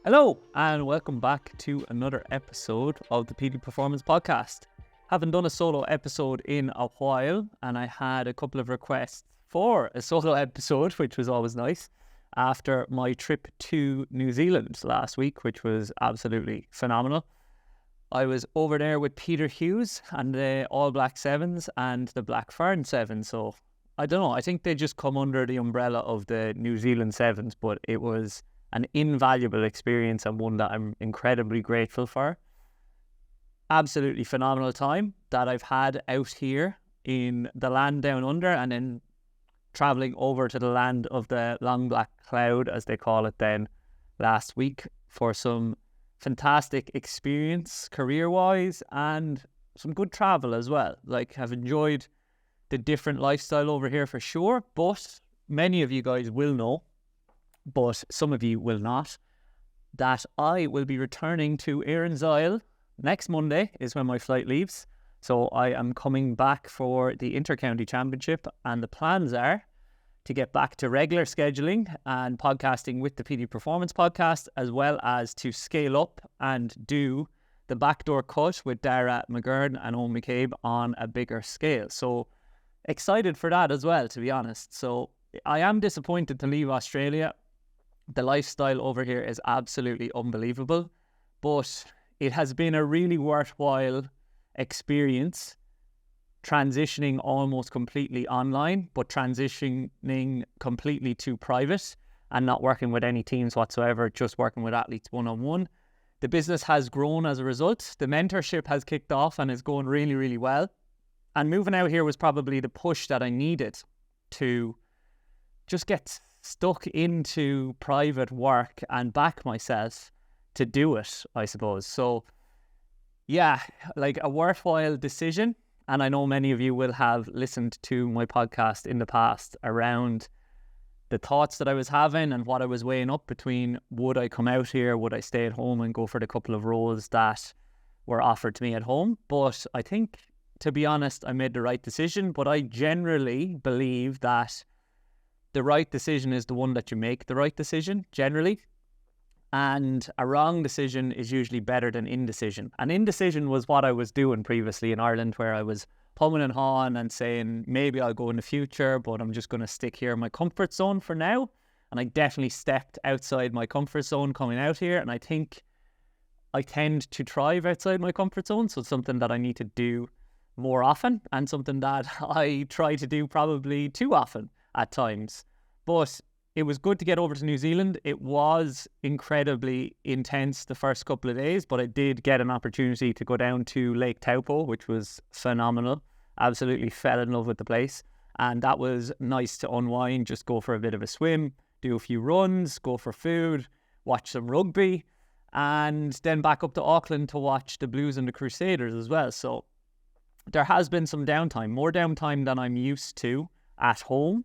Hello and welcome back to another episode of the PD Performance Podcast. Haven't done a solo episode in a while, and I had a couple of requests for a solo episode, which was always nice, after my trip to New Zealand last week, which was absolutely phenomenal. I was over there with Peter Hughes and the All Black Sevens and the Black Ferns Sevens. So I don't know, I think they just come under the umbrella of the New Zealand Sevens, but it was an invaluable experience and one that I'm incredibly grateful for. Absolutely phenomenal time that I've had out here in the land down under, and then travelling over to the land of the long black cloud, as they call it then, last week for some fantastic experience career-wise and some good travel as well. Like, I've enjoyed the different lifestyle over here for sure, but many of you guys will know, but some of you will not, that I will be returning to Erin's Isle next Monday is when my flight leaves. So I am coming back for the Inter-County Championship, and the plans are to get back to regular scheduling and podcasting with the PD Performance Podcast, as well as to scale up and do the backdoor cut with Dara McGurn and Owen McCabe on a bigger scale. So excited for that as well, to be honest. So I am disappointed to leave Australia. The lifestyle over here is absolutely unbelievable, but it has been a really worthwhile experience transitioning almost completely online, but transitioning completely to private and not working with any teams whatsoever, just working with athletes one-on-one. The business has grown as a result. The mentorship has kicked off and is going really, really well. And moving out here was probably the push that I needed to just get stuck into private work and back myself to do it, I suppose. So yeah, like a worthwhile decision. And I know many of you will have listened to my podcast in the past around the thoughts that I was having and what I was weighing up between, would I come out here, would I stay at home and go for the couple of roles that were offered to me at home. But I think, to be honest, I made the right decision. But I generally believe that the right decision is the one that you make the right decision, generally. And a wrong decision is usually better than indecision. And indecision was what I was doing previously in Ireland, where I was humming and hawing and saying, maybe I'll go in the future, but I'm just going to stick here in my comfort zone for now. And I definitely stepped outside my comfort zone coming out here. And I think I tend to thrive outside my comfort zone. So it's something that I need to do more often, and something that I try to do probably too often at times. But it was good to get over to New Zealand. It was incredibly intense the first couple of days, but I did get an opportunity to go down to Lake Taupo, which was phenomenal. Absolutely fell in love with the place. And that was nice to unwind, just go for a bit of a swim, do a few runs, go for food, watch some rugby, and then back up to Auckland to watch the Blues and the Crusaders as well. So there has been some downtime, more downtime than I'm used to at home.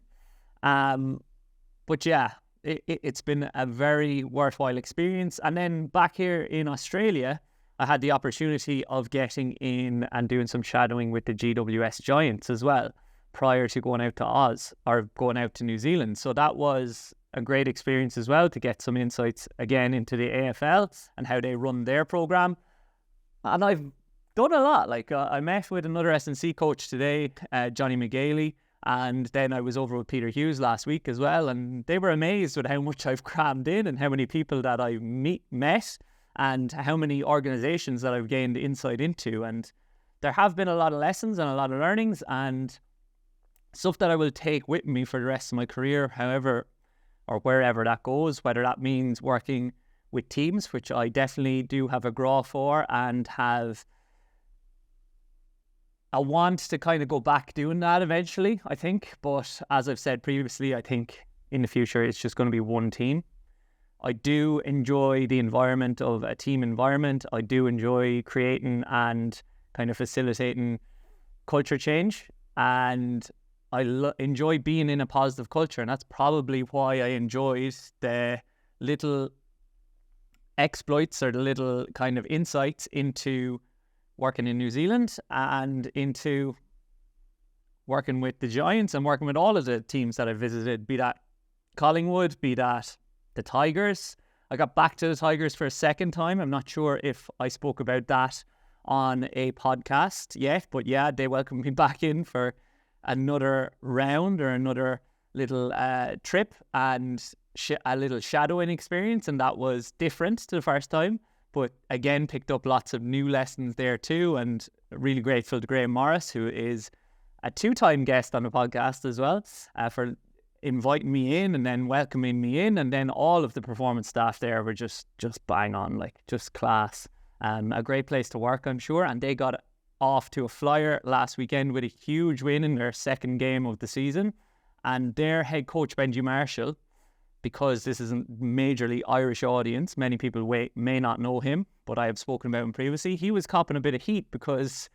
But yeah, it's been a very worthwhile experience. And then back here in Australia, I had the opportunity of getting in and doing some shadowing with the GWS Giants as well, prior to going out to Oz or going out to New Zealand. So that was a great experience as well, to get some insights again into the AFL and how they run their program. And I've done a lot. Like I met with another S&C coach today, Johnny McGailey. And then I was over with Peter Hughes last week as well, and they were amazed with how much I've crammed in and how many people that I met and how many organisations that I've gained insight into. And there have been a lot of lessons and a lot of learnings and stuff that I will take with me for the rest of my career, however or wherever that goes, whether that means working with teams, which I definitely do have a graw for and have I want to kind of go back doing that eventually, I think. But as I've said previously, I think in the future it's just going to be one team. I do enjoy the environment of a team environment. I do enjoy creating and kind of facilitating culture change. And I enjoy being in a positive culture. And that's probably why I enjoyed the little exploits or the little kind of insights into working in New Zealand and into working with the Giants and working with all of the teams that I visited, be that Collingwood, be that the Tigers. I got back to the Tigers for a second time. I'm not sure if I spoke about that on a podcast yet, but yeah, they welcomed me back in for another round or another little trip and a little shadowing experience, and that was different to the first time, but again picked up lots of new lessons there too, and really grateful to Graham Morris, who is a 2-time guest on the podcast as well, for inviting me in and then welcoming me in, and then all of the performance staff there were just bang on, like just class. A great place to work, I'm sure, and they got off to a flyer last weekend with a huge win in their second game of the season. And their head coach Benji Marshall, because this is a majorly Irish audience, many people may not know him, but I have spoken about him previously. He was copping a bit of heat because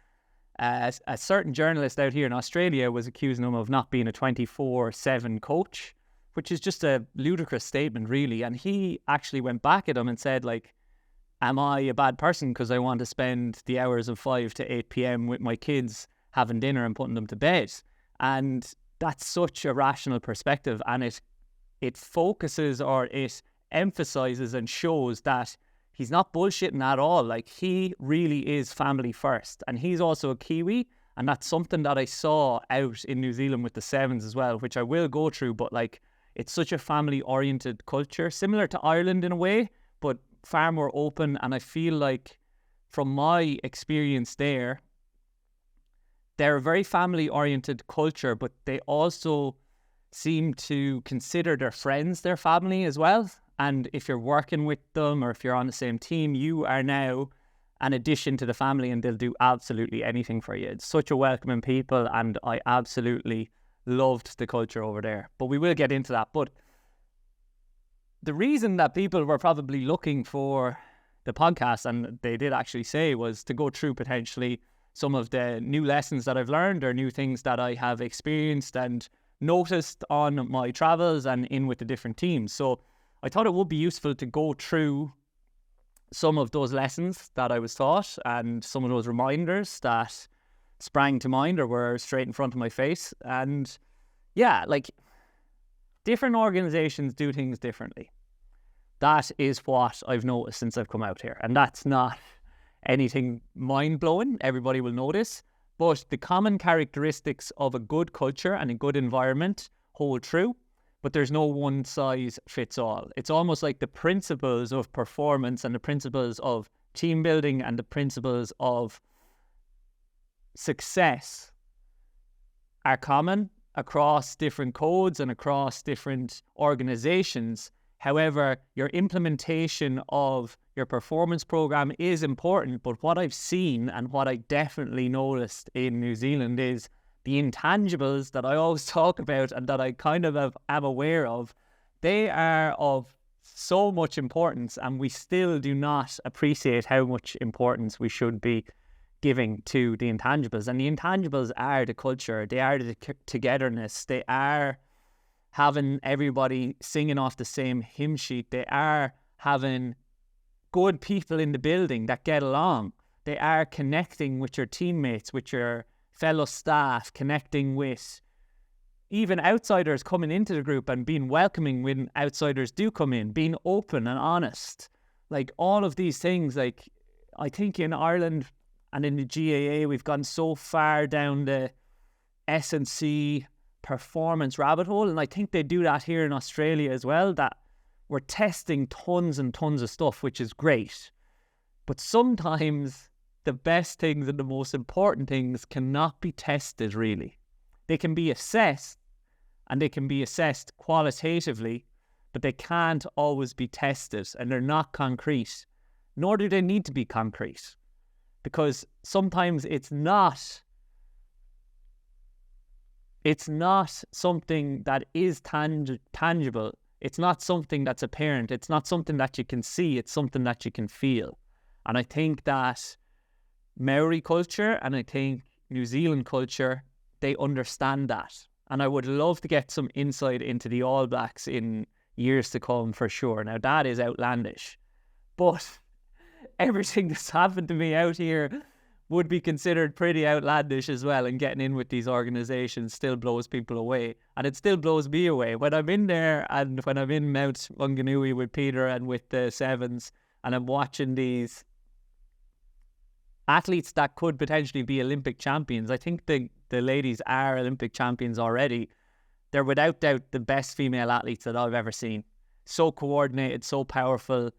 a certain journalist out here in Australia was accusing him of not being a 24/7 coach, which is just a ludicrous statement, really. And he actually went back at him and said, like, am I a bad person because I want to spend the hours of 5 to 8 p.m. with my kids having dinner and putting them to bed? And that's such a rational perspective, and it focuses, or it emphasizes and shows that he's not bullshitting at all. Like, he really is family first, and he's also a Kiwi, and that's something that I saw out in New Zealand with the Sevens as well, which I will go through. But like, it's such a family oriented culture, similar to Ireland in a way, but far more open. And I feel like from my experience there, they're a very family oriented culture, but they also seem to consider their friends their family as well. And if you're working with them or if you're on the same team, you are now an addition to the family, and they'll do absolutely anything for you. It's such a welcoming people, and I absolutely loved the culture over there. But we will get into that. But the reason that people were probably looking for the podcast, and they did actually say, was to go through potentially some of the new lessons that I've learned or new things that I have experienced and noticed on my travels and in with the different teams. So I thought it would be useful to go through some of those lessons that I was taught and some of those reminders that sprang to mind or were straight in front of my face. And yeah, like, different organizations do things differently. That is what I've noticed since I've come out here. And that's not anything mind-blowing. Everybody will notice. But the common characteristics of a good culture and a good environment hold true. But there's no one size fits all. It's almost like the principles of performance and the principles of team building and the principles of success are common across different codes and across different organizations. However, your implementation of your performance program is important. But what I've seen and what I definitely noticed in New Zealand is the intangibles that I always talk about and that I kind of am aware of. They are of so much importance, and we still do not appreciate how much importance we should be giving to the intangibles. And the intangibles are the culture, they are the togetherness, they are having everybody singing off the same hymn sheet, they are having good people in the building that get along, they are connecting with your teammates, with your fellow staff, connecting with even outsiders coming into the group and being welcoming when outsiders do come in, being open and honest. Like, all of these things, like, I think in Ireland and in the GAA, we've gone so far down the S&C performance rabbit hole, and I think they do that here in Australia as well, that we're testing tons and tons of stuff, which is great. But sometimes the best things and the most important things cannot be tested, really. They can be assessed, and they can be assessed qualitatively, but they can't always be tested, and they're not concrete, nor do they need to be concrete, because sometimes it's not something that is tangible. It's not something that's apparent. It's not something that you can see. It's something that you can feel. And I think that Maori culture and I think New Zealand culture, they understand that. And I would love to get some insight into the All Blacks in years to come for sure. Now, that is outlandish. But everything that's happened to me out here would be considered pretty outlandish as well, and getting in with these organizations still blows people away, and it still blows me away when I'm in there, and when I'm in Mount Maunganui with Peter and with the Sevens, and I'm watching these athletes that could potentially be Olympic champions. I think the ladies are Olympic champions already. They're without doubt the best female athletes that I've ever seen. So coordinated, so powerful,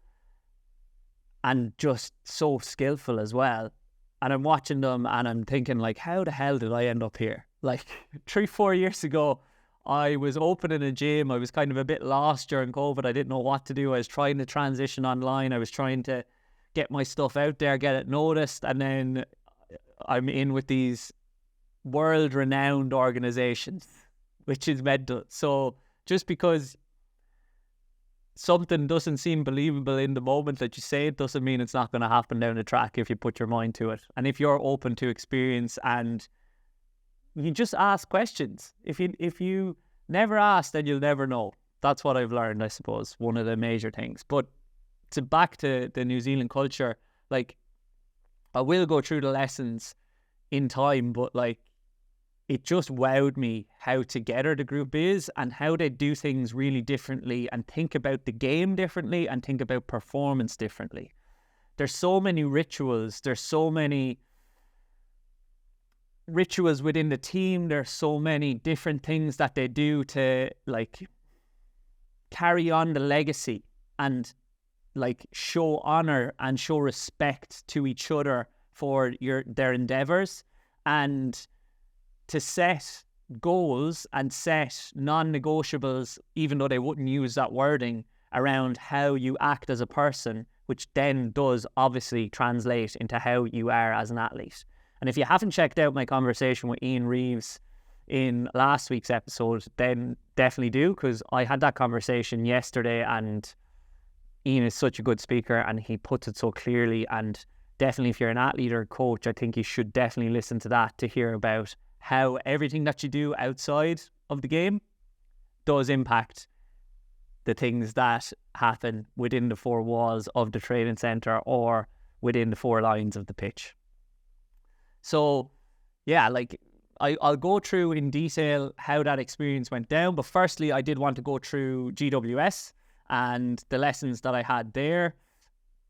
and just so skillful as well. And I'm watching them and I'm thinking, like, how the hell did I end up here? Like 3-4 years ago, I was opening a gym. I was kind of a bit lost during COVID. I didn't know what to do. I was trying to transition online. I was trying to get my stuff out there, get it noticed. And then I'm in with these world-renowned organizations, which is mental. So just because something doesn't seem believable in the moment that you say it, doesn't mean it's not going to happen down the track if you put your mind to it. And if you're open to experience, and you just ask questions. If you never ask, then you'll never know. That's what I've learned, I suppose, one of the major things. But back to the New Zealand culture, like, I will go through the lessons in time, but like, it just wowed me how together the group is, and how they do things really differently, and think about the game differently, and think about performance differently. There's so many rituals. There's so many rituals within the team. There's so many different things that they do to like carry on the legacy, and like show honor and show respect to each other for their endeavors, and to set goals and set non-negotiables, even though they wouldn't use that wording, around how you act as a person, which then does obviously translate into how you are as an athlete. And if you haven't checked out my conversation with Ian Reeves in last week's episode, then definitely do, because I had that conversation yesterday, and Ian is such a good speaker and he puts it so clearly. And definitely, if you're an athlete or coach, I think you should definitely listen to that to hear about how everything that you do outside of the game does impact the things that happen within the four walls of the training centre or within the four lines of the pitch. So, yeah, like, I'll go through in detail how that experience went down. But firstly, I did want to go through GWS and the lessons that I had there.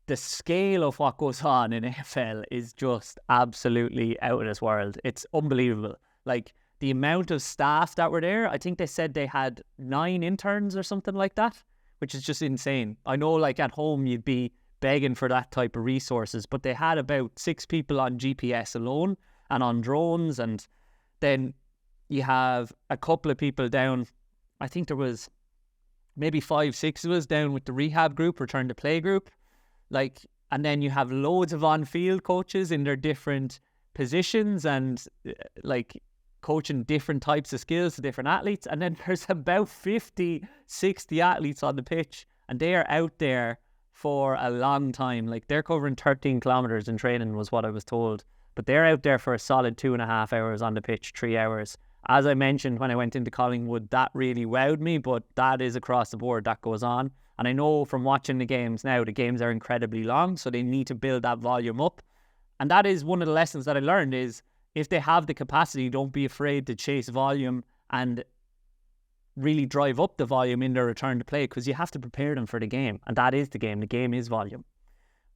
The scale of what goes on in AFL is just absolutely out of this world. It's unbelievable. Like, the amount of staff that were there, I think they said they had 9 interns or something like that, which is just insane. I know, like, at home you'd be begging for that type of resources, but they had about 6 people on GPS alone and on drones. And then you have a couple of people down, I think there was maybe 5-6 of us down with the rehab group, return to play group. Like, and then you have loads of on-field coaches in their different positions, and like coaching different types of skills to different athletes. And then there's about 50-60 athletes on the pitch, and they are out there for a long time. Like, they're covering 13 kilometers in training was what I was told, but they're out there for a solid 2.5 hours on the pitch, 3 hours. As I mentioned when I went into Collingwood, that really wowed me, but that is across the board that goes on. And I know from watching the games now, the games are incredibly long, so they need to build that volume up. And that is one of the lessons that I learned, is if they have the capacity, don't be afraid to chase volume and really drive up the volume in their return to play, because you have to prepare them for the game. And that is the game. The game is volume.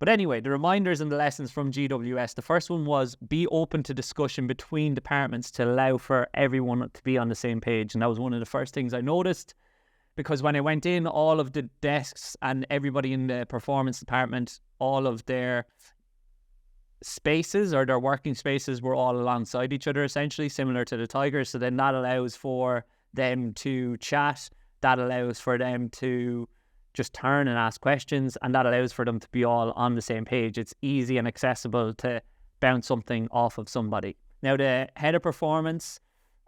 But anyway, the reminders and the lessons from GWS. The first one was be open to discussion between departments to allow for everyone to be on the same page. And that was one of the first things I noticed, because when I went in, all of the desks and everybody in the performance department, all of their spaces or their working spaces were all alongside each other, essentially, similar to the Tigers. So then that allows for them to chat, that allows for them to just turn and ask questions, and that allows for them to be all on the same page. It's easy and accessible to bounce something off of somebody. Now, the head of performance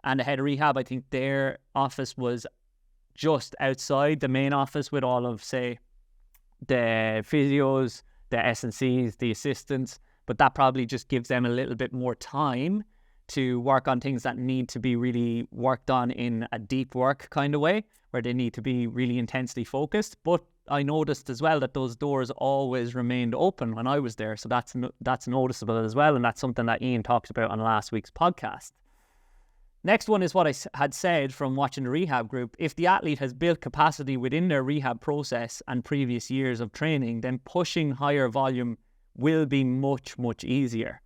and the head of rehab, I think their office was just outside the main office with all of, say, the physios, the S&Cs, the assistants, but that probably just gives them a little bit more time to work on things that need to be really worked on in a deep work kind of way, where they need to be really intensely focused. But I noticed as well that those doors always remained open when I was there. So that's noticeable as well. And that's something that Ian talked about on last week's podcast. Next one is what I had said from watching the rehab group. If the athlete has built capacity within their rehab process and previous years of training, then pushing higher volume will be much, much easier.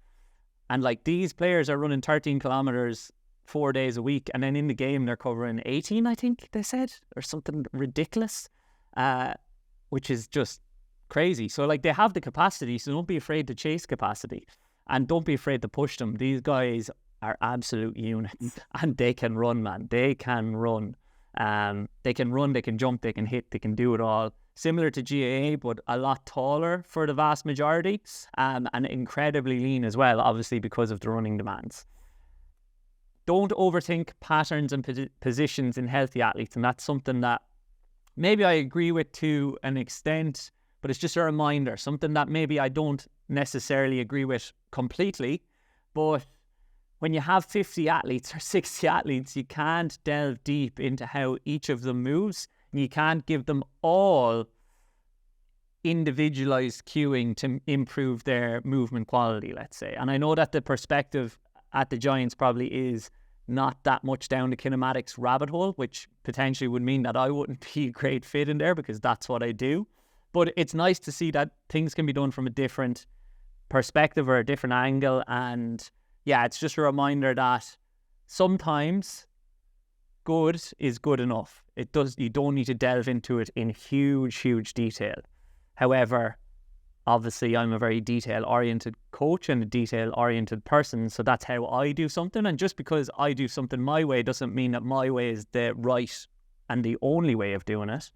And like, these players are running 13 kilometers 4 days a week, and then in the game they're covering 18, I think they said, or something ridiculous, which is just crazy. So like, they have the capacity, so don't be afraid to chase capacity, and don't be afraid to push them. These guys are absolute units, and they can run, man. They can run. They can jump, they can hit, they can do it all. Similar to GAA, but a lot taller for the vast majority, and incredibly lean as well, obviously because of the running demands. Don't overthink patterns and positions in healthy athletes, and that's something that maybe I agree with to an extent, but it's just a reminder, something that maybe I don't necessarily agree with completely. But when you have 50 athletes or 60 athletes, you can't delve deep into how each of them moves, and you can't give them all individualized cueing to improve their movement quality, let's say. And I know that the perspective at the Giants probably is not that much down the kinematics rabbit hole, which potentially would mean that I wouldn't be a great fit in there, because that's what I do. But it's nice to see that things can be done from a different perspective or a different angle. And yeah, it's just a reminder that sometimes good is good enough. You don't need to delve into it in huge detail. However, obviously I'm a very detail-oriented coach and a detail-oriented person, so that's how I do something. And just because I do something my way doesn't mean that my way is the right and the only way of doing it.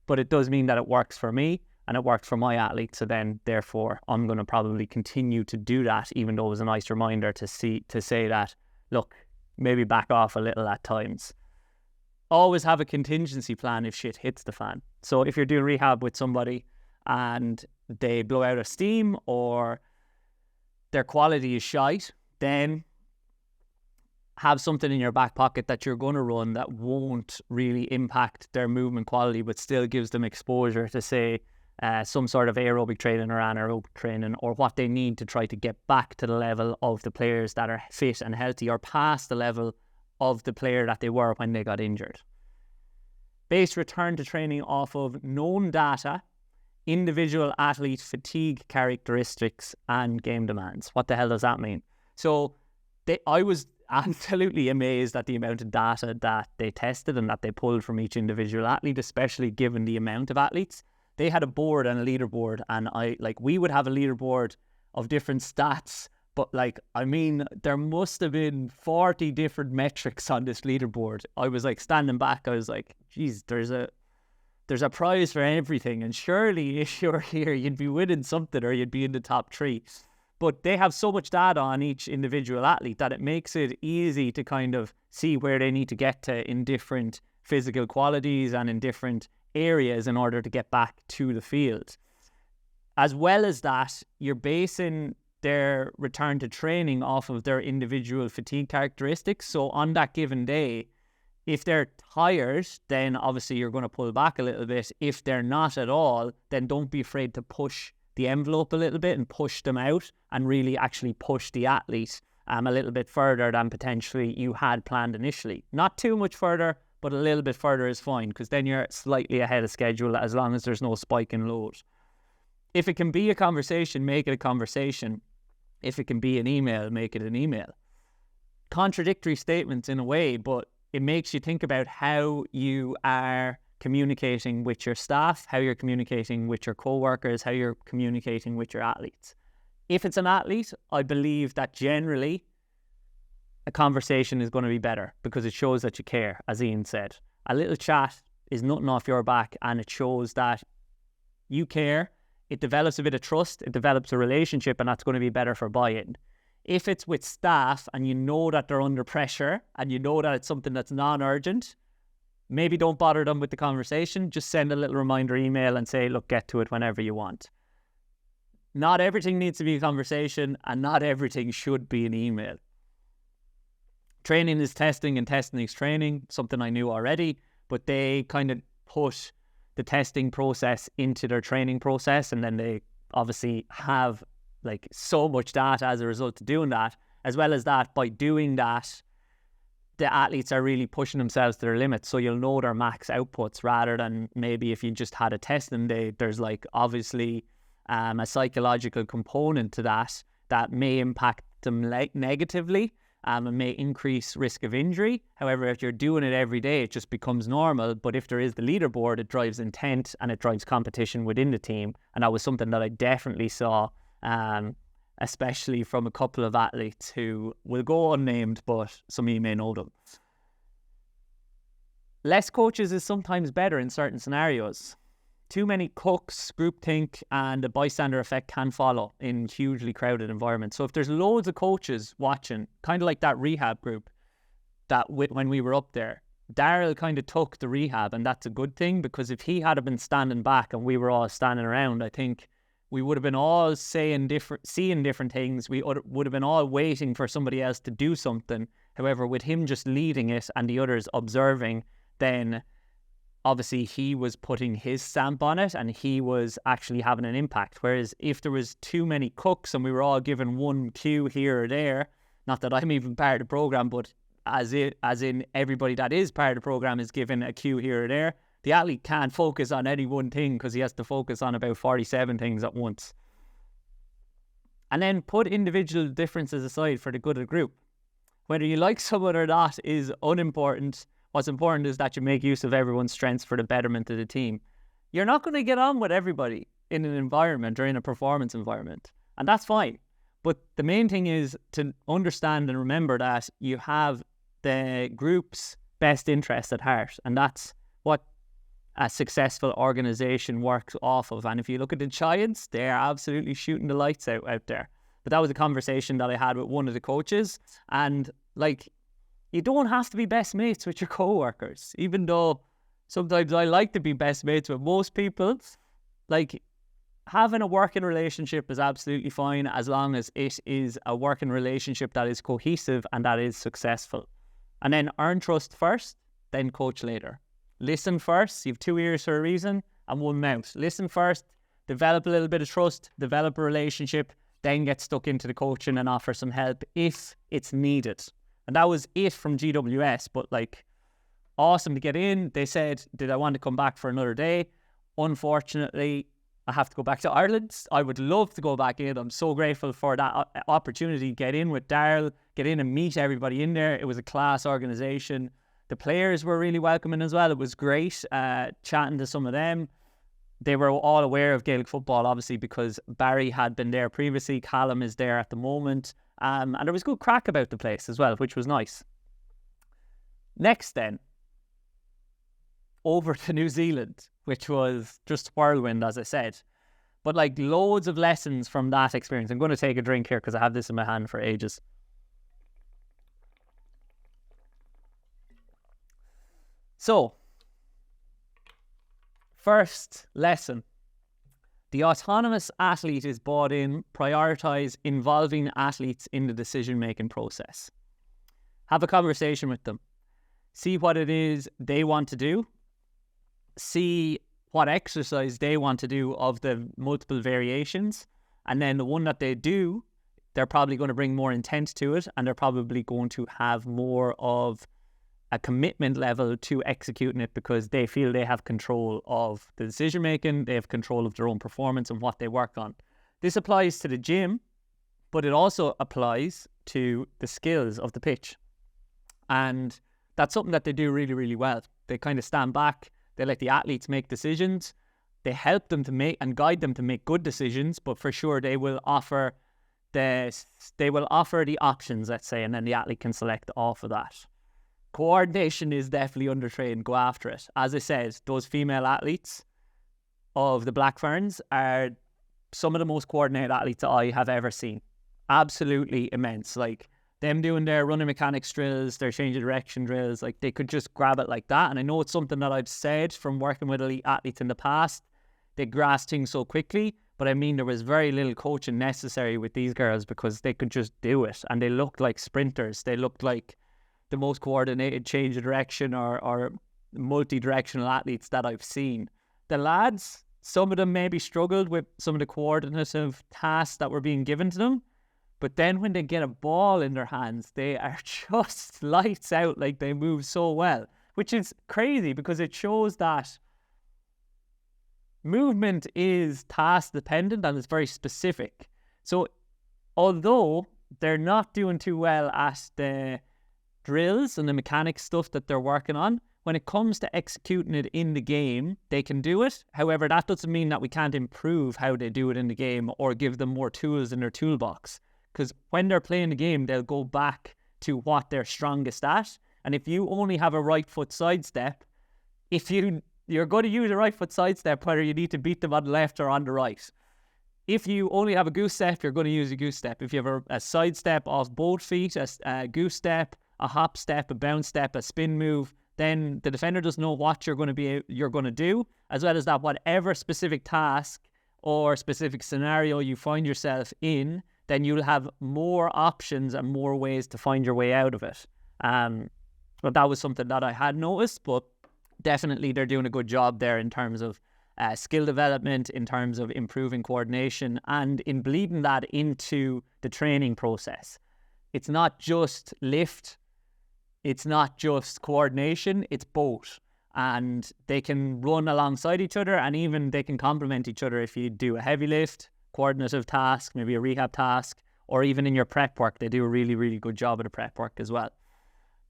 But it does mean that it works for me and it worked for my athletes. So then, therefore, I'm going to probably continue to do that, even though it was a nice reminder to say that, look, maybe back off a little at times. Always have a contingency plan if shit hits the fan. So if you're doing rehab with somebody and they blow out of steam or their quality is shite, then have something in your back pocket that you're going to run that won't really impact their movement quality, but still gives them exposure to, say, some sort of aerobic training or anaerobic training, or what they need to try to get back to the level of the players that are fit and healthy, or past the level of the player that they were when they got injured. Base return to training off of known data, individual athlete fatigue characteristics, and game demands. What the hell does that mean? So I was absolutely amazed at the amount of data that they tested and that they pulled from each individual athlete, especially given the amount of athletes. They had a board and a leaderboard, and we would have a leaderboard of different stats, but there must have been 40 different metrics on this leaderboard. I was standing back, I was like, geez, there's a prize for everything, and surely if you're here, you'd be winning something, or you'd be in the top 3. But they have so much data on each individual athlete that it makes it easy to kind of see where they need to get to in different physical qualities and in different areas in order to get back to the field. As well as that, you're basing their return to training off of their individual fatigue characteristics. So on that given day, if they're tired, then obviously you're going to pull back a little bit. If they're not at all, then don't be afraid to push the envelope a little bit and push them out and really actually push the athlete a little bit further than potentially you had planned initially. Not too much further, but a little bit further is fine, because then you're slightly ahead of schedule as long as there's no spike in load. If it can be a conversation, make it a conversation. If it can be an email, make it an email. Contradictory statements in a way, but it makes you think about how you are communicating with your staff, how you're communicating with your co-workers, how you're communicating with your athletes. If it's an athlete, I believe that generally a conversation is going to be better, because it shows that you care, as Ian said. A little chat is nothing off your back, and it shows that you care. It develops a bit of trust, it develops a relationship, and that's going to be better for buy-in. If it's with staff and you know that they're under pressure and you know that it's something that's non-urgent, maybe don't bother them with the conversation. Just send a little reminder email and say, look, get to it whenever you want. Not everything needs to be a conversation, and not everything should be an email. Training is testing and testing is training, something I knew already, but they kind of put the testing process into their training process, and then they obviously have like so much data as a result of doing that. As well as that, by doing that, the athletes are really pushing themselves to their limits. So you'll know their max outputs rather than maybe if you just had a testing day. There's like obviously a psychological component to that may impact them negatively and may increase risk of injury. However, if you're doing it every day, it just becomes normal. But if there is the leaderboard, it drives intent and it drives competition within the team. And that was something that I definitely saw, especially from a couple of athletes who will go unnamed, but some of you may know them. Less coaches is sometimes better in certain scenarios. Too many cooks, groupthink, and a bystander effect can follow in hugely crowded environments. So if there's loads of coaches watching, kind of like that rehab group that when we were up there, Daryl kind of took the rehab, and that's a good thing, because if he had been standing back and we were all standing around, I think we would have been all seeing different things. We would have been all waiting for somebody else to do something. However, with him just leading it and the others observing, then obviously he was putting his stamp on it and he was actually having an impact. Whereas if there was too many cooks and we were all given one cue here or there, not that I'm even part of the program, but as in everybody that is part of the program is given a cue here or there, the athlete can't focus on any one thing because he has to focus on about 47 things at once. And then put individual differences aside for the good of the group. Whether you like someone or not is unimportant. What's important is that you make use of everyone's strengths for the betterment of the team. You're not going to get on with everybody in an environment or in a performance environment, and that's fine. But the main thing is to understand and remember that you have the group's best interest at heart, and that's what a successful organization works off of. And if you look at the Giants, they are absolutely shooting the lights out there. But that was a conversation that I had with one of the coaches, and like, you don't have to be best mates with your co-workers, even though sometimes I like to be best mates with most people. Like, having a working relationship is absolutely fine as long as it is a working relationship that is cohesive and that is successful. And then earn trust first, then coach later. Listen first. You have 2 ears for a reason and 1 mouth. Listen first, develop a little bit of trust, develop a relationship, then get stuck into the coaching and offer some help if it's needed. And that was it from GWS, but like, awesome to get in. They said, did I want to come back for another day? Unfortunately, I have to go back to Ireland. I would love to go back in. I'm so grateful for that opportunity to get in with Daryl, get in and meet everybody in there. It was a class organisation. The players were really welcoming as well. It was great chatting to some of them. They were all aware of Gaelic football, obviously, because Barry had been there previously. Callum is there at the moment. And there was good crack about the place as well, which was nice. Next then, over to New Zealand, which was just whirlwind, as I said. But like, loads of lessons from that experience. I'm going to take a drink here because I have this in my hand for ages. So, first lesson. The autonomous athlete is bought in. Prioritize involving athletes in the decision-making process. Have a conversation with them. See what it is they want to do. See what exercise they want to do of the multiple variations. And then the one that they do, they're probably going to bring more intent to it, and they're probably going to have more of a commitment level to executing it because they feel they have control of the decision making, they have control of their own performance and what they work on. This applies to the gym, but it also applies to the skills of the pitch. And that's something that they do really, really well. They kind of stand back, they let the athletes make decisions, they help them to make and guide them to make good decisions, but for sure they will offer the options, let's say, and then the athlete can select off of that. Coordination is definitely undertrained. Go after it. As I said, those female athletes of the Black Ferns are some of the most coordinated athletes that I have ever seen. Absolutely immense. Like, them doing their running mechanics drills, their change of direction drills, like, they could just grab it like that. And I know it's something that I've said from working with elite athletes in the past. They grasp things so quickly, but I mean, there was very little coaching necessary with these girls because they could just do it. And they looked like sprinters. They looked like the most coordinated change of direction or multi-directional athletes that I've seen. the lads, some of them maybe struggled with some of the coordinative tasks that were being given to them. But then when they get a ball in their hands, they are just lights out, like they move so well, which is crazy because it shows that movement is task dependent and it's very specific. So although they're not doing too well at the drills and the mechanics stuff that they're working on, when it comes to executing it in the game, they can do it. However, that doesn't mean that we can't improve how they do it in the game or give them more tools in their toolbox. Because when they're playing the game, they'll go back to what they're strongest at. And if you only have a right foot sidestep, you're going to use a right foot sidestep whether you need to beat them on the left or on the right. If you only have a goose step, you're going to use a goose step. If you have a sidestep off both feet, a goose step, a hop step, a bounce step, a spin move, then the defender doesn't know what you're going to do, as well as that whatever specific task or specific scenario you find yourself in, then you'll have more options and more ways to find your way out of it. But that was something that I had noticed, but definitely they're doing a good job there in terms of skill development, in terms of improving coordination, and in bleeding that into the training process. It's not just lift, it's not just coordination, it's both. And they can run alongside each other, and even they can complement each other. If you do a heavy lift, coordinative task, maybe a rehab task, or even in your prep work, they do a really, really good job of the prep work as well.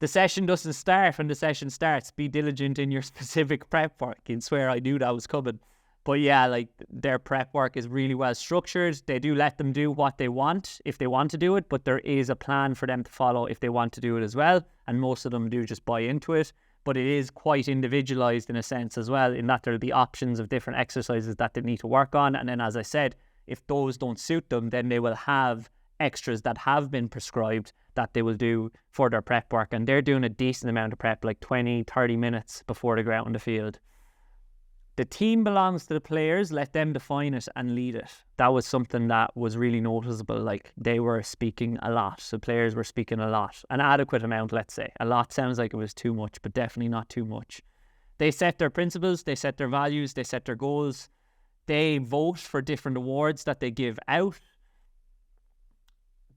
The session doesn't start when the session starts. Be diligent in your specific prep work. You'd swear I knew that was coming. But yeah, like their prep work is really well structured. They do let them do what they want if they want to do it, but there is a plan for them to follow if they want to do it as well. And most of them do just buy into it. But it is quite individualized in a sense as well, in that there'll be options of different exercises that they need to work on. And then, as I said, if those don't suit them, then they will have extras that have been prescribed that they will do for their prep work. And they're doing a decent amount of prep, like 20, 30 minutes before they go out on the field. The team belongs to the players. Let them define it and lead it. That was something that was really noticeable. Like, they were speaking a lot. So players were speaking a lot. An adequate amount, let's say. A lot sounds like it was too much, but definitely not too much. They set their principles. They set their values. They set their goals. They vote for different awards that they give out.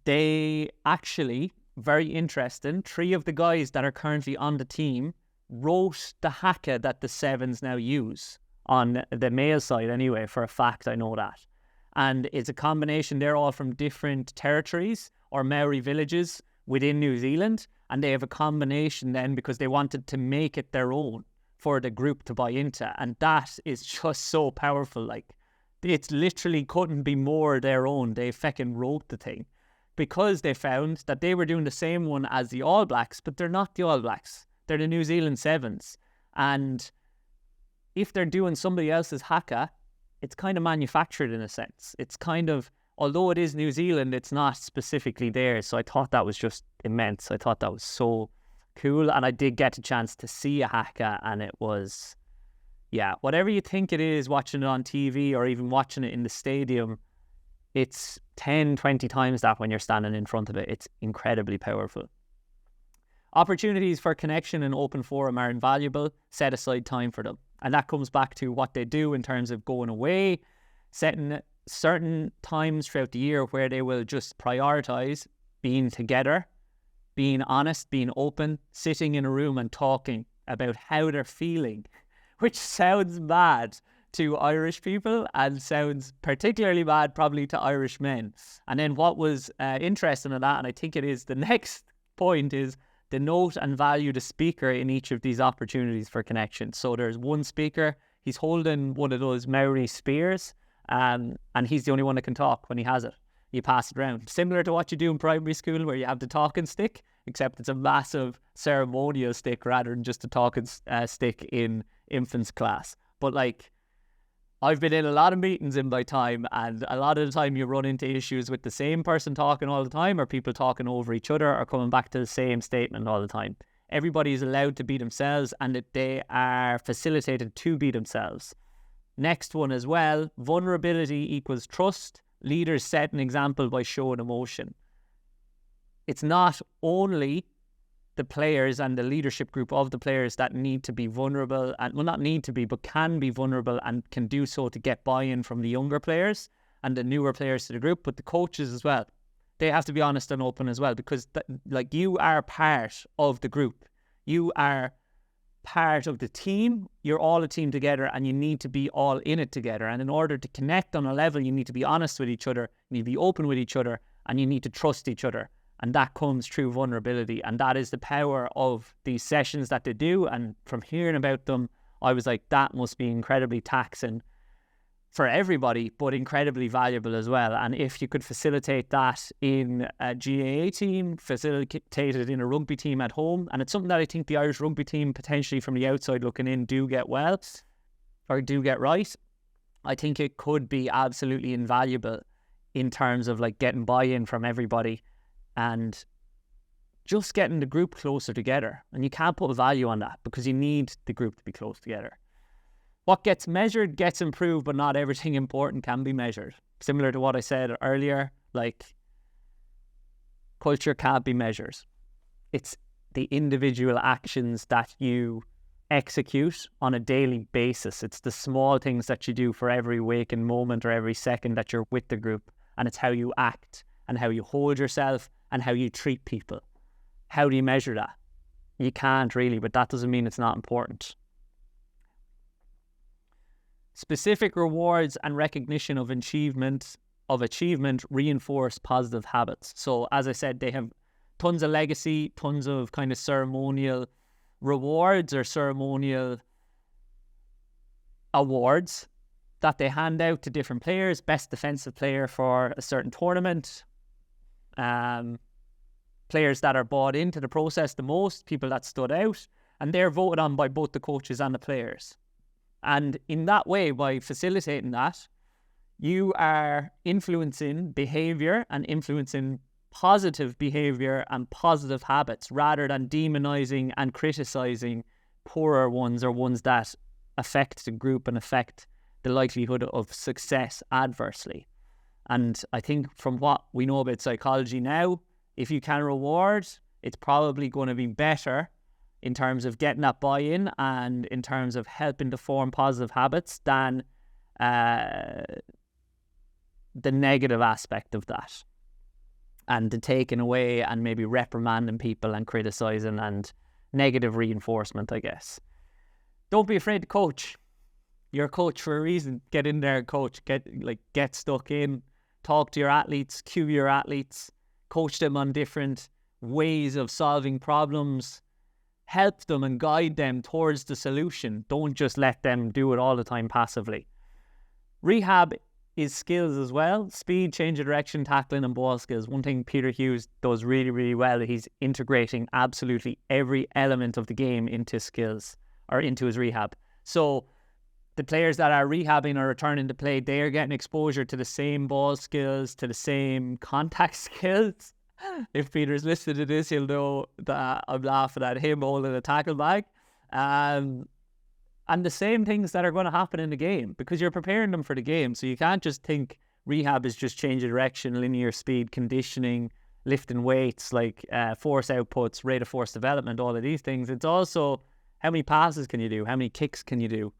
They actually, very interesting, 3 of the guys that are currently on the team wrote the haka that the Sevens now use. On the male side anyway, for a fact, I know that. And it's a combination, they're all from different territories or Maori villages within New Zealand. And they have a combination then because they wanted to make it their own for the group to buy into. And that is just so powerful. Like, it's literally couldn't be more their own. They feckin' wrote the thing. Because they found that they were doing the same one as the All Blacks, but they're not the All Blacks. They're the New Zealand Sevens. And if they're doing somebody else's haka, it's kind of manufactured in a sense. It's kind of, although it is New Zealand, it's not specifically theirs. So I thought that was just immense. I thought that was so cool. And I did get a chance to see a haka, and it was, yeah, whatever you think it is watching it on TV or even watching it in the stadium, it's 10, 20 times that when you're standing in front of it. It's incredibly powerful. Opportunities for connection and open forum are invaluable. Set aside time for them. And that comes back to what they do in terms of going away, setting certain times throughout the year where they will just prioritize being together, being honest, being open, sitting in a room and talking about how they're feeling, which sounds mad to Irish people and sounds particularly bad probably to Irish men. And then what was interesting in that, and I think it is the next point, is the note and value the speaker in each of these opportunities for connection. So there's one speaker, he's holding one of those Maori spears, and he's the only one that can talk when he has it. You pass it around. Similar to what you do in primary school where you have the talking stick, except it's a massive ceremonial stick rather than just a talking stick in infants class. But like, I've been in a lot of meetings in my time, and a lot of the time you run into issues with the same person talking all the time, or people talking over each other, or coming back to the same statement all the time. Everybody is allowed to be themselves, and that they are facilitated to be themselves. Next one as well, vulnerability equals trust. Leaders set an example by showing emotion. It's not only the players and the leadership group of the players that need to be vulnerable, and well, not need to be, but can be vulnerable and can do so to get buy-in from the younger players and the newer players to the group, but the coaches as well. They have to be honest and open as well, because like, you are part of the group. You are part of the team. You're all a team together, and you need to be all in it together. And in order to connect on a level, you need to be honest with each other, you need to be open with each other, and you need to trust each other. And that comes through vulnerability. And that is the power of these sessions that they do. And from hearing about them, I was like, that must be incredibly taxing for everybody, but incredibly valuable as well. And if you could facilitate that in a GAA team, facilitate it in a rugby team at home, and it's something that I think the Irish rugby team, potentially from the outside looking in, do get well, or do get right, I think it could be absolutely invaluable in terms of like getting buy-in from everybody and just getting the group closer together. And you can't put a value on that, because you need the group to be close together. What gets measured gets improved, but not everything important can be measured. Similar to what I said earlier, like, culture can't be measured. It's the individual actions that you execute on a daily basis. It's the small things that you do for every waking moment or every second that you're with the group. And it's how you act and how you hold yourself and how you treat people. How do you measure that? You can't really, but that doesn't mean it's not important. Specific rewards and recognition of achievement reinforce positive habits. So as I said, they have tons of legacy, tons of kind of ceremonial rewards or ceremonial awards that they hand out to different players. Best defensive player for a certain tournament. Players that are bought into the process the most, people that stood out, and they're voted on by both the coaches and the players. And in that way, by facilitating that, you are influencing behaviour and influencing positive behaviour and positive habits, rather than demonising and criticising poorer ones, or ones that affect the group and affect the likelihood of success adversely. And I think from what we know about psychology now, if you can reward, it's probably going to be better in terms of getting that buy-in and in terms of helping to form positive habits than the negative aspect of that. And the taking away and maybe reprimanding people and criticising and negative reinforcement, I guess. Don't be afraid to coach. You're a coach for a reason. Get in there and coach. Get stuck in. Talk to your athletes. Cue your athletes. Coach them on different ways of solving problems. Help them and guide them towards the solution. Don't just let them do it all the time passively. Rehab is skills as well. Speed, change of direction, tackling and ball skills. One thing Peter Hughes does really, really well, he's integrating absolutely every element of the game into skills, or into his rehab. So the players that are rehabbing or returning to play, they are getting exposure to the same ball skills, to the same contact skills. If Peter's listening to this, he'll know that I'm laughing at him holding a tackle bag. And the same things that are going to happen in the game, because you're preparing them for the game. So you can't just think rehab is just change of direction, linear speed, conditioning, lifting weights, like force outputs, rate of force development, all of these things. It's also how many passes can you do? How many kicks can you do?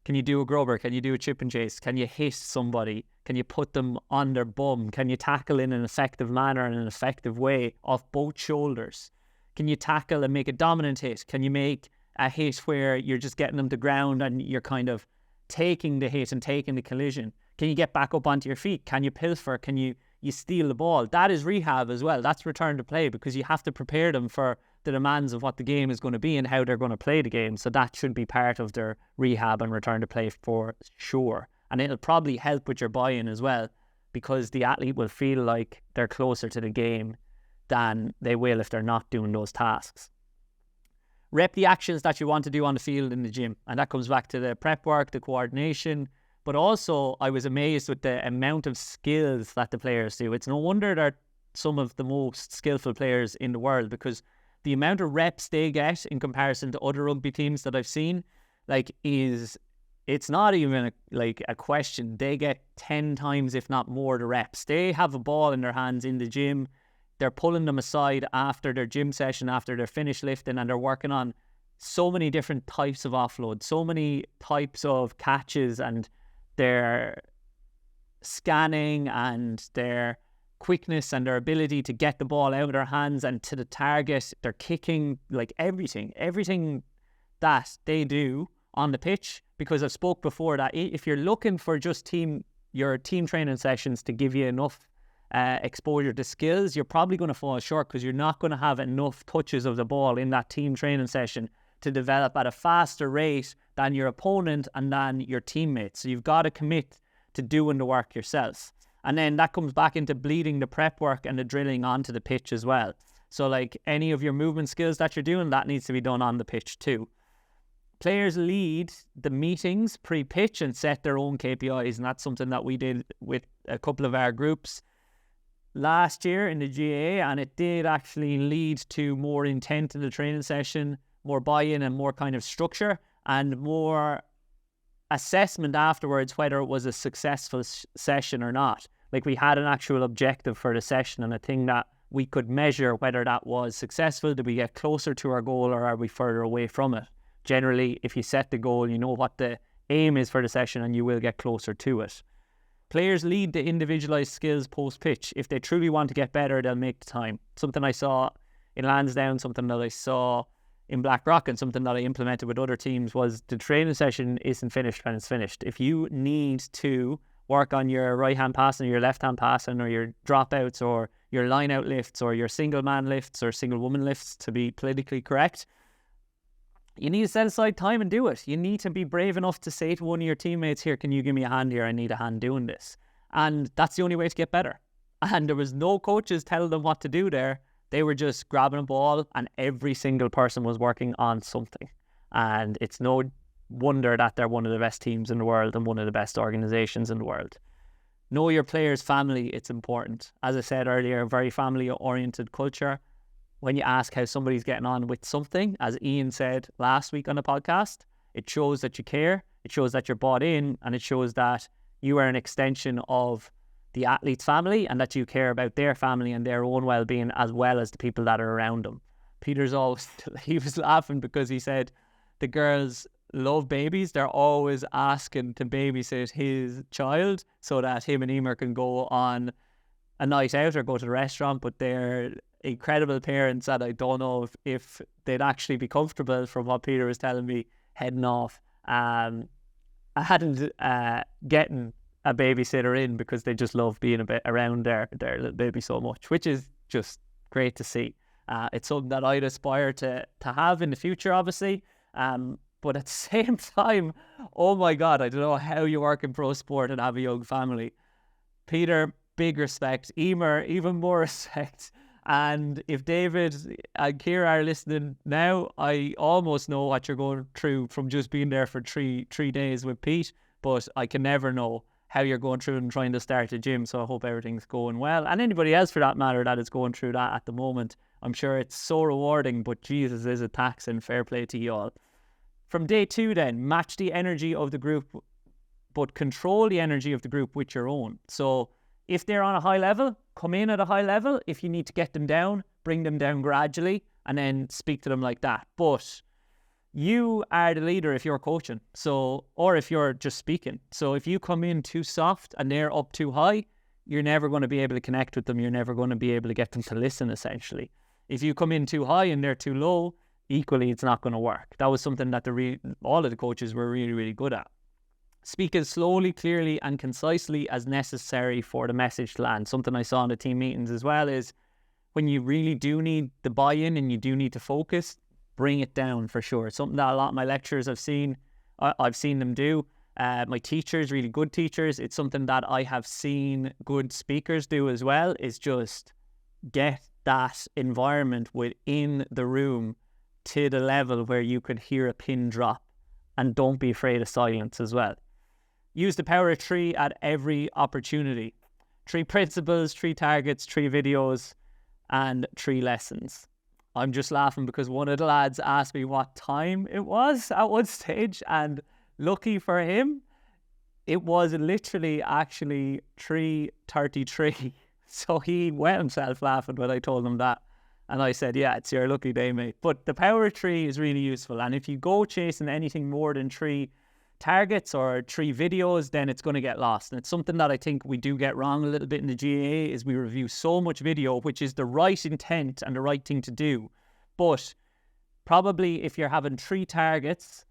Can you do a grubber? Can you do a chip and chase? Can you hit somebody? Can you put them on their bum? Can you tackle in an effective manner, in an effective way, off both shoulders? Can you tackle and make a dominant hit? Can you make a hit where you're just getting them to ground and you're kind of taking the hit and taking the collision? Can you get back up onto your feet? Can you pilfer? Can you steal the ball? That is rehab as well. That's return to play, because you have to prepare them for the demands of what the game is going to be and how they're going to play the game. So that should be part of their rehab and return to play for sure. And it'll probably help with your buy-in as well, because the athlete will feel like they're closer to the game than they will if they're not doing those tasks. Rep the actions that you want to do on the field in the gym. And that comes back to the prep work, the coordination. But also, I was amazed with the amount of skills that the players do. It's no wonder they're some of the most skillful players in the world, because the amount of reps they get in comparison to other rugby teams that I've seen, it's not even a question. They get 10 times, if not more, the reps. They have a ball in their hands in the gym they're pulling them aside after their gym session, after they're finished lifting, and they're working on so many different types of offload, so many types of catches, and their scanning and their quickness and their ability to get the ball out of their hands and to the target, their kicking, like everything that they do on the pitch. Because I've spoke before that if you're looking for just your team training sessions to give you enough exposure to skills, you're probably going to fall short, because you're not going to have enough touches of the ball in that team training session to develop at a faster rate than your opponent and than your teammates. So you've got to commit to doing the work yourself. And then that comes back into bleeding the prep work and the drilling onto the pitch as well. So like any of your movement skills that you're doing, that needs to be done on the pitch too. Players lead the meetings pre-pitch and set their own KPIs, and that's something that we did with a couple of our groups last year in the GAA, and it did actually lead to more intent in the training session, more buy-in and more kind of structure, and more assessment afterwards whether it was a successful session or not. Like we had an actual objective for the session and a thing that we could measure whether that was successful. Did we get closer to our goal or are we further away from it? Generally, if you set the goal, you know what the aim is for the session and you will get closer to it. Players lead the individualised skills post-pitch. If they truly want to get better, they'll make the time. Something I saw in Lansdowne, something that I saw in Blackrock, and something that I implemented with other teams was the training session isn't finished when it's finished. If you need to work on your right-hand passing or your left-hand passing or your dropouts or your line-out lifts or your single-man lifts or single-woman lifts, to be politically correct, you need to set aside time and do it. You need to be brave enough to say to one of your teammates, here, can you give me a hand here? I need a hand doing this. And that's the only way to get better. And there was no coaches telling them what to do there. They were just grabbing a ball and every single person was working on something. And it's no wonder that they're one of the best teams in the world and one of the best organizations in the world. Know your players' family, it's important. As I said earlier, a very family-oriented culture. When you ask how somebody's getting on with something, as Ian said last week on the podcast, it shows that you care, it shows that you're bought in, and it shows that you are an extension of the athlete's family and that you care about their family and their own well-being as well as the people that are around them. Peter's always, he was laughing because he said the girls love babies. They're always asking to babysit his child so that him and Emer can go on a night out or go to the restaurant, but they're incredible parents and I don't know if they'd actually be comfortable, from what Peter was telling me, heading off getting a babysitter in because they just love being a bit around their little baby so much, which is just great to see. It's something that I'd aspire to have in the future, obviously. But at the same time, oh my God, I don't know how you work in pro sport and have a young family. Peter, big respect. Emer, even more respect. And if David and Kira are listening now, I almost know what you're going through from just being there for three days with Pete, but I can never know how you're going through and trying to start a gym. So I hope everything's going well. And anybody else for that matter that is going through that at the moment, I'm sure it's so rewarding, but Jesus, is it taxing. Fair play to you all. From day 2 then, match the energy of the group, but control the energy of the group with your own. So if they're on a high level, come in at a high level. If you need to get them down, bring them down gradually and then speak to them like that. But you are the leader if you're coaching, so, or if you're just speaking. So if you come in too soft and they're up too high, you're never going to be able to connect with them. You're never going to be able to get them to listen, essentially. If you come in too high and they're too low, equally, it's not going to work. That was something that all of the coaches were really, really good at. Speak as slowly, clearly and concisely as necessary for the message to land. Something I saw in the team meetings as well is when you really do need the buy-in and you do need to focus, bring it down for sure. It's something that a lot of my lecturers I've seen them do. My teachers, really good teachers, it's something that I have seen good speakers do as well, is just get that environment within the room to the level where you could hear a pin drop, and don't be afraid of silence as well. Use the power of 3 at every opportunity. 3 principles, 3 targets, 3 videos, and 3 lessons. I'm just laughing because one of the lads asked me what time it was at one stage, and lucky for him, it was literally actually 3:33. So he wet himself laughing when I told him that. And I said, yeah, it's your lucky day, mate. But the power of 3 is really useful. And if you go chasing anything more than 3 targets or 3 videos, then it's going to get lost. And it's something that I think we do get wrong a little bit in the GAA is we review so much video, which is the right intent and the right thing to do. But probably if you're having 3 targets,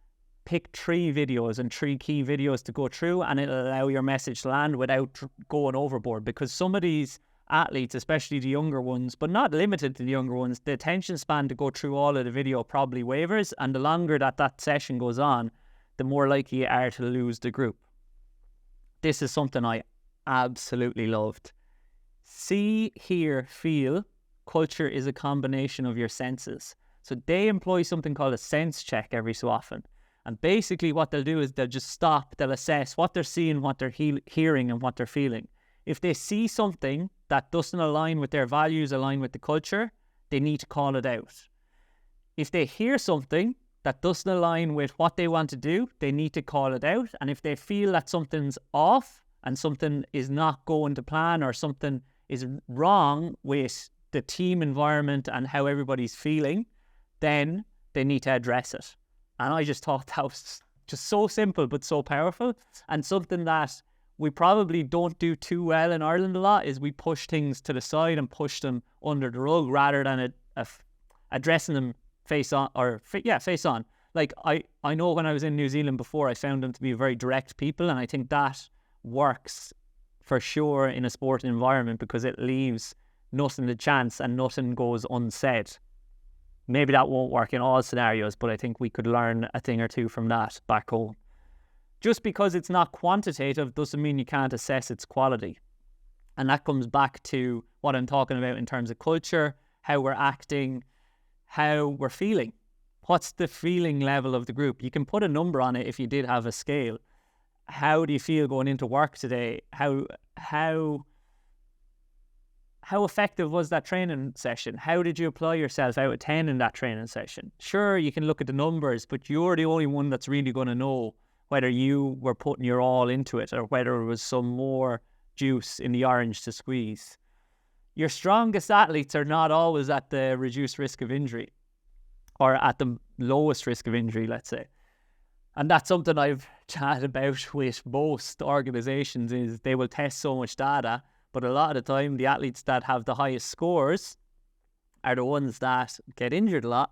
pick 3 videos and 3 key videos to go through, and it'll allow your message to land without going overboard. Because some of these athletes, especially the younger ones, but not limited to the younger ones, the attention span to go through all of the video probably wavers, and the longer that session goes on, the more likely you are to lose the group. This is something I absolutely loved. See, hear, feel. Culture is a combination of your senses. So they employ something called a sense check every so often. And basically what they'll do is they'll just stop, they'll assess what they're seeing, what they're hearing, and what they're feeling. If they see something that doesn't align with their values, align with the culture, they need to call it out. If they hear something that doesn't align with what they want to do, they need to call it out. And if they feel that something's off and something is not going to plan or something is wrong with the team environment and how everybody's feeling, then they need to address it. And I just thought that was just so simple but so powerful, and something that we probably don't do too well in Ireland a lot is we push things to the side and push them under the rug rather than addressing them face on. Like I know when I was in New Zealand before, I found them to be very direct people, and I think that works for sure in a sporting environment because it leaves nothing to chance and nothing goes unsaid. Maybe that won't work in all scenarios, but I think we could learn a thing or two from that back home. Just because it's not quantitative doesn't mean you can't assess its quality. And that comes back to what I'm talking about in terms of culture, how we're acting, how we're feeling. What's the feeling level of the group? You can put a number on it if you did have a scale. How do you feel going into work today? How effective was that training session? How did you apply yourself out of 10 in that training session? Sure, you can look at the numbers, but you're the only one that's really going to know whether you were putting your all into it or whether there was some more juice in the orange to squeeze. Your strongest athletes are not always at the reduced risk of injury or at the lowest risk of injury, let's say. And that's something I've chatted about with most organizations is they will test so much data, but a lot of the time the athletes that have the highest scores are the ones that get injured a lot.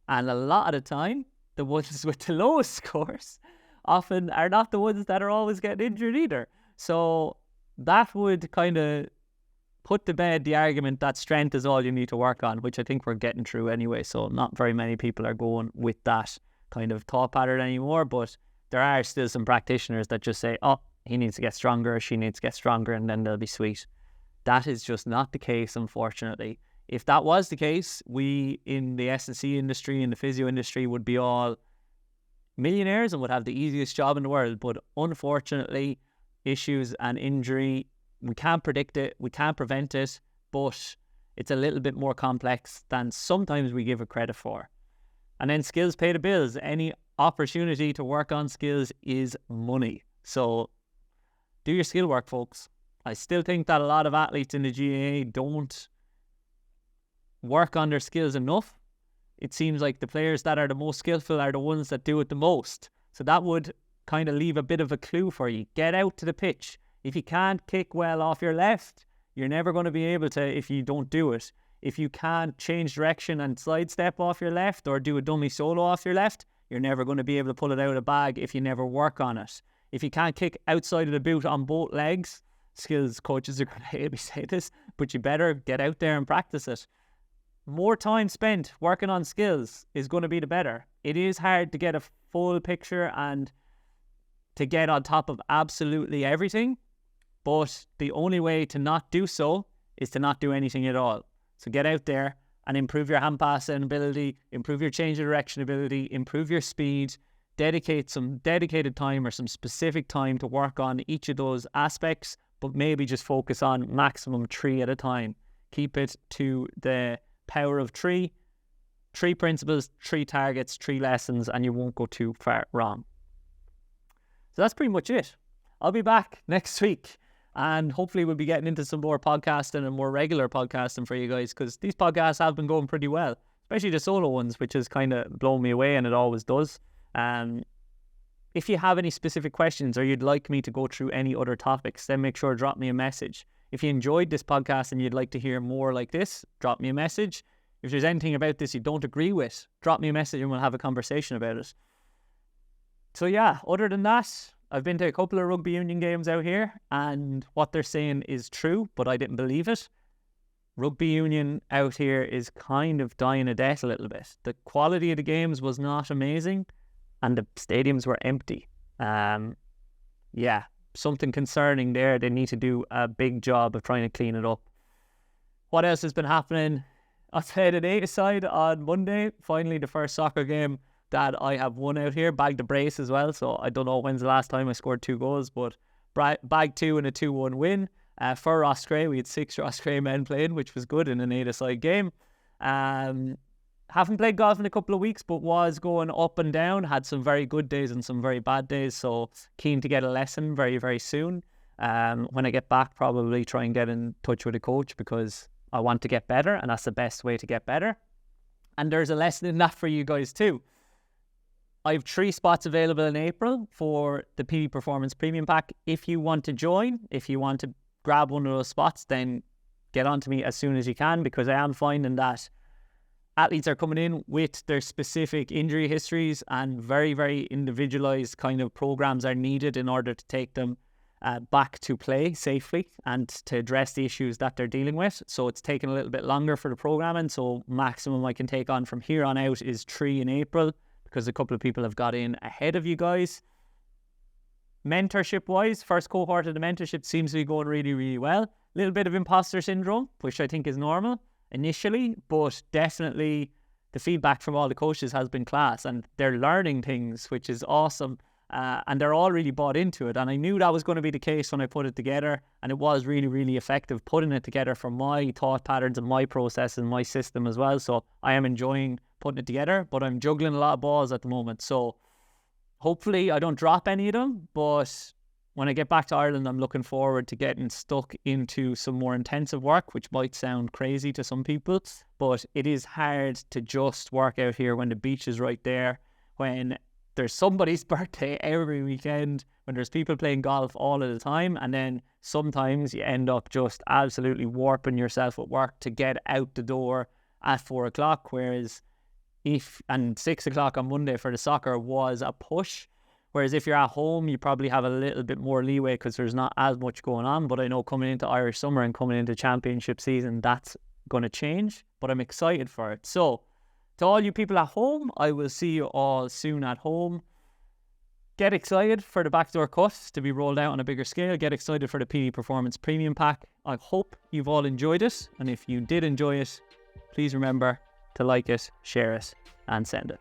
And a lot of the time, the ones with the lowest scores often are not the ones that are always getting injured either. So that would kind of put to bed the argument that strength is all you need to work on, which I think we're getting through anyway. So not very many people are going with that kind of thought pattern anymore, but there are still some practitioners that just say, oh, he needs to get stronger, she needs to get stronger, and then they'll be sweet. That is just not the case, unfortunately. If that was the case, we in the S&C industry, in the physio industry, would be all millionaires and would have the easiest job in the world. But unfortunately, issues and injury, we can't predict it, we can't prevent it, but it's a little bit more complex than sometimes we give it credit for. And then skills pay the bills. Any opportunity to work on skills is money. So do your skill work, folks. I still think that a lot of athletes in the GAA don't work on their skills enough. It seems like the players that are the most skillful are the ones that do it the most. So that would kind of leave a bit of a clue for you. Get out to the pitch. If you can't kick well off your left, you're never going to be able to if you don't do it. If you can't change direction and sidestep off your left or do a dummy solo off your left, you're never going to be able to pull it out of the bag if you never work on it. If you can't kick outside of the boot on both legs, skills coaches are going to hate me say this, but you better get out there and practice it. More time spent working on skills is going to be the better. It is hard to get a full picture and to get on top of absolutely everything, but the only way to not do so is to not do anything at all. So get out there and improve your hand passing ability, improve your change of direction ability, improve your speed, dedicate some dedicated time or some specific time to work on each of those aspects, but maybe just focus on maximum 3 at a time. Keep it to the power of 3 principles, 3 targets, 3 lessons, and you won't go too far wrong. So that's pretty much it. I'll be back next week. And hopefully we'll be getting into some more podcasting and more regular podcasting for you guys, because these podcasts have been going pretty well, especially the solo ones, which has kind of blown me away, and it always does. If you have any specific questions or you'd like me to go through any other topics, then make sure to drop me a message. If you enjoyed this podcast and you'd like to hear more like this, drop me a message. If there's anything about this you don't agree with, drop me a message and we'll have a conversation about it. So yeah, other than that, I've been to a couple of rugby union games out here, and what they're saying is true, but I didn't believe it. Rugby union out here is kind of dying a death a little bit. The quality of the games was not amazing, and the stadiums were empty. Yeah, something concerning there. They need to do a big job of trying to clean it up. What else has been happening? I played at A-side on Monday. Finally, the first soccer game that I have won out here. Bagged a brace as well, so I don't know when's the last time I scored 2 goals, but bagged 2 in a 2-1 win. For Australia, we had 6 Australian men playing, which was good in an 8-a-side game. Haven't played golf in a couple of weeks, but was going up and down. Had some very good days and some very bad days, so keen to get a lesson very, very soon. When I get back, probably try and get in touch with a coach, because I want to get better, and that's the best way to get better. And there's a lesson in that for you guys too. I have 3 spots available in April for the PD Performance Premium Pack. If you want to join, if you want to grab one of those spots, then get on to me as soon as you can, because I am finding that athletes are coming in with their specific injury histories, and very, very individualized kind of programs are needed in order to take them back to play safely and to address the issues that they're dealing with. So it's taken a little bit longer for the programming. So maximum I can take on from here on out is 3 in April, because a couple of people have got in ahead of you guys. Mentorship wise, first cohort of the mentorship seems to be going really, really well. A little bit of imposter syndrome, which I think is normal initially, but definitely the feedback from all the coaches has been class, and they're learning things, which is awesome. And they're all really bought into it, and I knew that was going to be the case when I put it together, and it was really, really effective putting it together for my thought patterns and my process and my system as well. So I am enjoying putting it together, but I'm juggling a lot of balls at the moment, so hopefully I don't drop any of them. But when I get back to Ireland, I'm looking forward to getting stuck into some more intensive work, which might sound crazy to some people, but it is hard to just work out here when the beach is right there, when there's somebody's birthday every weekend, when there's people playing golf all of the time, and then sometimes you end up just absolutely warping yourself at work to get out the door at 4 o'clock, whereas 6 o'clock on Monday for the soccer was a push. Whereas if you're at home, you probably have a little bit more leeway because there's not as much going on. But I know coming into Irish summer and coming into championship season, that's going to change. But I'm excited for it. So to all you people at home, I will see you all soon at home. Get excited for the backdoor cut to be rolled out on a bigger scale. Get excited for the PD Performance Premium Pack. I hope you've all enjoyed it. And if you did enjoy it, please remember to like it, share it, and send it.